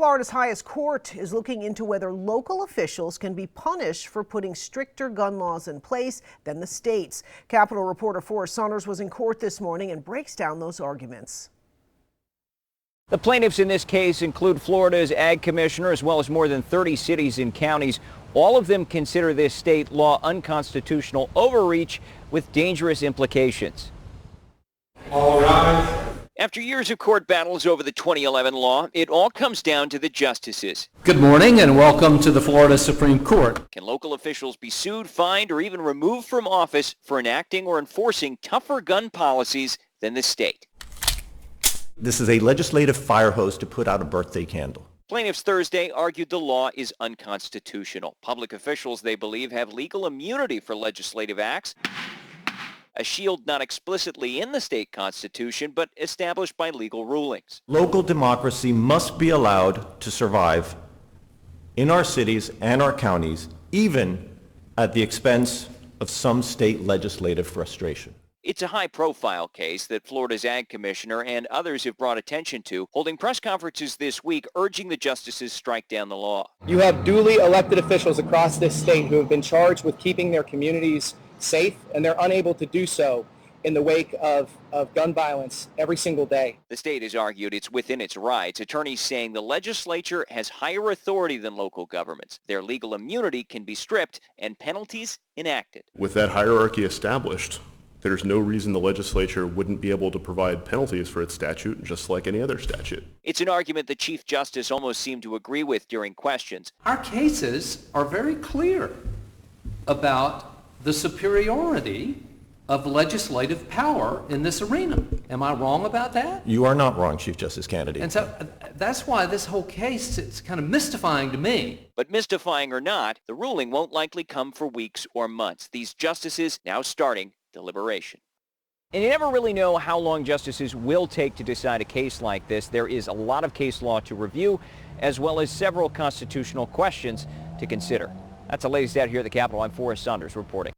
Florida's highest court is looking into whether local officials can be punished for putting stricter gun laws in place than the states. Capitol reporter Forrest Saunders was in court this morning and breaks down those arguments. The plaintiffs in this case include Florida's Ag Commissioner as well as more than 30 cities and counties. All of them consider this state law unconstitutional overreach with dangerous implications. All rise. After years of court battles over the 2011 law, it all comes down to the justices. Good morning and welcome to the Florida Supreme Court. Can local officials be sued, fined, or even removed from office for enacting or enforcing tougher gun policies than the state? This is a legislative fire hose to put out a birthday candle. Plaintiffs Thursday argued the law is unconstitutional. Public officials, they believe, have legal immunity for legislative acts, a shield not explicitly in the state constitution, but established by legal rulings. Local democracy must be allowed to survive in our cities and our counties, even at the expense of some state legislative frustration. It's a high-profile case that Florida's Ag Commissioner and others have brought attention to, holding press conferences this week urging the justices strike down the law. You have duly elected officials across this state who have been charged with keeping their communities safe, and they're unable to do so in the wake of gun violence every single day. The state has argued it's within its rights, attorneys saying the legislature has higher authority than local governments. Their legal immunity can be stripped and penalties enacted. With that hierarchy established, there's no reason the legislature wouldn't be able to provide penalties for its statute, just like any other statute. It's an argument the Chief Justice almost seemed to agree with during questions. Our cases are very clear about the superiority of legislative power in this arena. Am I wrong about that? You are not wrong, Chief Justice Kennedy. And so that's why this whole case is kind of mystifying to me. But mystifying or not, the ruling won't likely come for weeks or months. These justices now starting deliberation. And you never really know how long justices will take to decide a case like this. There is a lot of case law to review, as well as several constitutional questions to consider. That's the latest out here at the Capitol. I'm Forrest Saunders reporting.